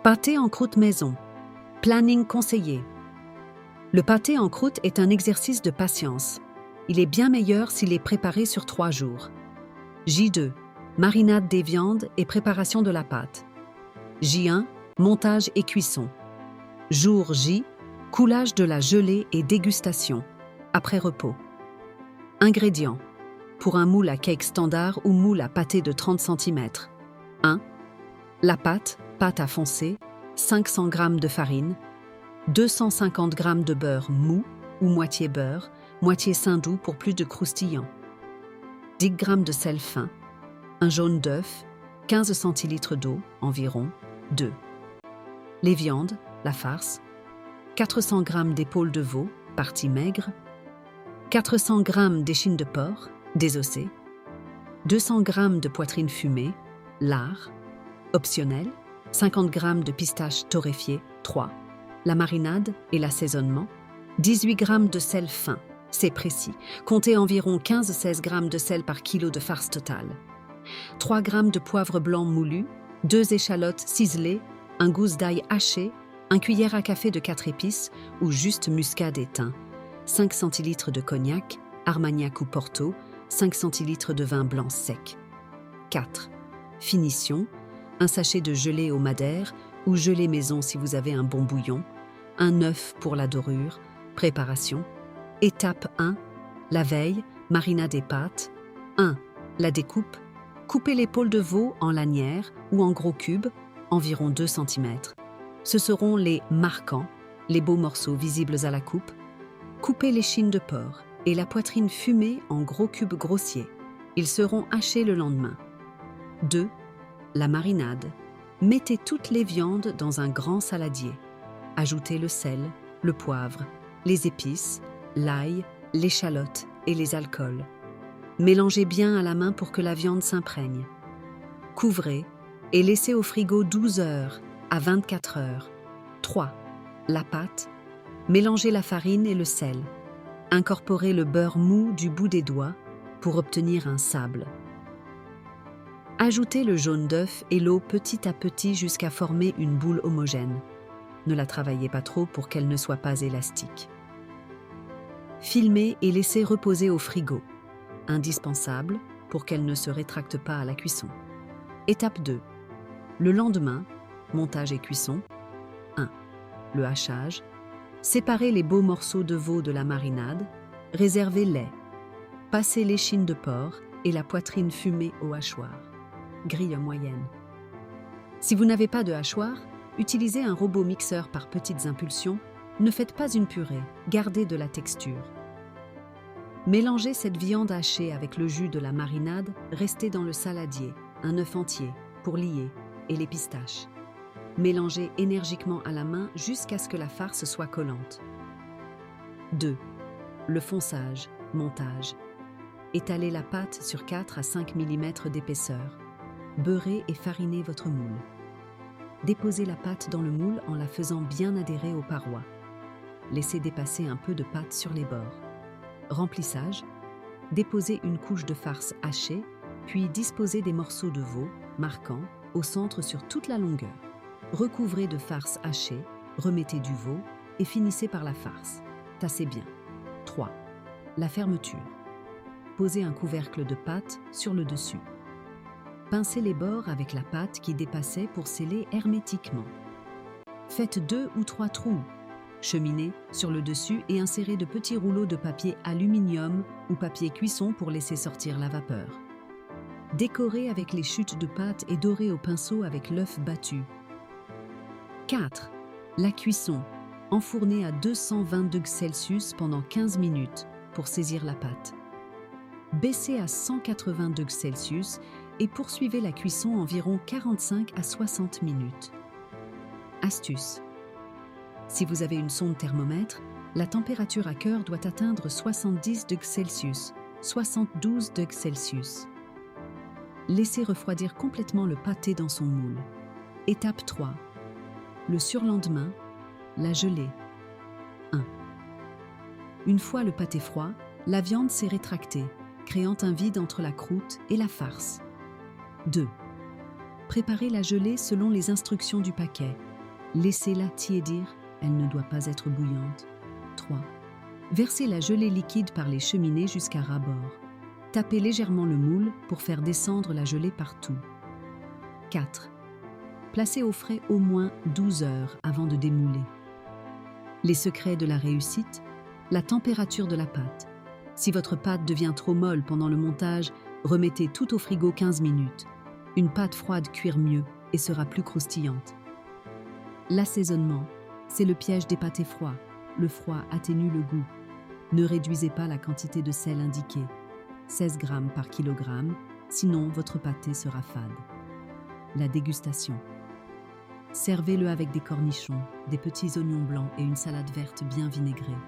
Pâté en croûte maison. Planning conseillé. Le pâté en croûte est un exercice de patience. Il est bien meilleur s'il est préparé sur 3 jours. J2. Marinade des viandes et préparation de la pâte. J1. Montage et cuisson. Jour J. Coulage de la gelée et dégustation. Après repos. Ingrédients. Pour un moule à cake standard ou moule à pâté de 30 cm. 1. La pâte à foncer, 500 g de farine, 250 g de beurre mou ou moitié beurre, moitié sein doux pour plus de croustillant. 10 g de sel fin, un jaune d'œuf, 15 cl d'eau, environ, 2. Les viandes, la farce, 400 g d'épaules de veau, partie maigre, 400 g d'échine de porc, désossée, 200 g de poitrine fumée, lard, optionnel, 50 g de pistaches torréfiées, 3. La marinade et l'assaisonnement, 18 g de sel fin, c'est précis, comptez environ 15-16 g de sel par kilo de farce totale. 3 g de poivre blanc moulu, 2 échalotes ciselées, un gousse d'ail haché, un cuillère à café de 4 épices ou juste muscade et thym, 5 cl de cognac, Armagnac ou Porto, 5 cl de vin blanc sec. 4. Finition, un sachet de gelée au madère ou gelée maison si vous avez un bon bouillon, un œuf pour la dorure, préparation. Étape 1, la veille, marinade et pâte. 1. La découpe. Coupez l'épaule de veau en lanières ou en gros cubes, environ 2 cm. Ce seront les marquants, les beaux morceaux visibles à la coupe. Coupez l'échine de porc et la poitrine fumée en gros cubes grossiers. Ils seront hachés le lendemain. 2. La marinade. Mettez toutes les viandes dans un grand saladier. Ajoutez le sel, le poivre, les épices, l'ail, l'échalote et les alcools. Mélangez bien à la main pour que la viande s'imprègne. Couvrez et laissez au frigo 12 heures à 24 heures. 3. La pâte. Mélangez la farine et le sel. Incorporez le beurre mou du bout des doigts pour obtenir un sable. Ajoutez le jaune d'œuf et l'eau petit à petit jusqu'à former une boule homogène. Ne la travaillez pas trop pour qu'elle ne soit pas élastique. Filmez et laissez reposer au frigo. Indispensable pour qu'elle ne se rétracte pas à la cuisson. Étape 2. Le lendemain, montage et cuisson. 1. Le hachage. Séparez les beaux morceaux de veau de la marinade. Réservez-les. Passez l'échine de porc et la poitrine fumée au hachoir. Grille moyenne. Si vous n'avez pas de hachoir, utilisez un robot mixeur par petites impulsions. Ne faites pas une purée, gardez de la texture. Mélangez cette viande hachée avec le jus de la marinade, restez dans le saladier, un œuf entier pour lier et les pistaches. Mélangez énergiquement à la main jusqu'à ce que la farce soit collante. 2. Le fonçage, montage. Étalez la pâte sur 4 à 5 mm d'épaisseur. Beurrez et farinez votre moule. Déposez la pâte dans le moule en la faisant bien adhérer aux parois. Laissez dépasser un peu de pâte sur les bords. Remplissage. Déposez une couche de farce hachée, puis disposez des morceaux de veau, marquants, au centre sur toute la longueur. Recouvrez de farce hachée, remettez du veau et finissez par la farce. Tassez bien. 3. La fermeture. Posez un couvercle de pâte sur le dessus. Pincez les bords avec la pâte qui dépassait pour sceller hermétiquement. Faites 2 ou 3 trous. Cheminez sur le dessus et insérez de petits rouleaux de papier aluminium ou papier cuisson pour laisser sortir la vapeur. Décorez avec les chutes de pâte et dorez au pinceau avec l'œuf battu. 4. La cuisson. Enfournez à 220 degrés Celsius pendant 15 minutes pour saisir la pâte. Baissez à 180 degrés Celsius et poursuivez la cuisson environ 45 à 60 minutes. Astuce. Si vous avez une sonde thermomètre, la température à cœur doit atteindre 70 degrés Celsius, 72 degrés Celsius. Laissez refroidir complètement le pâté dans son moule. Étape 3. Le surlendemain, la gelée. 1. Une fois le pâté froid, la viande s'est rétractée, créant un vide entre la croûte et la farce. 2. Préparez la gelée selon les instructions du paquet. Laissez-la tiédir, elle ne doit pas être bouillante. 3. Versez la gelée liquide par les cheminées jusqu'à ras-bord. Tapez légèrement le moule pour faire descendre la gelée partout. 4. Placez au frais au moins 12 heures avant de démouler. Les secrets de la réussite, la température de la pâte. Si votre pâte devient trop molle pendant le montage, remettez tout au frigo 15 minutes. Une pâte froide cuire mieux et sera plus croustillante. L'assaisonnement, c'est le piège des pâtés froids. Le froid atténue le goût. Ne réduisez pas la quantité de sel indiquée, 16 g par kilogramme, sinon votre pâté sera fade. La dégustation. Servez-le avec des cornichons, des petits oignons blancs et une salade verte bien vinaigrée.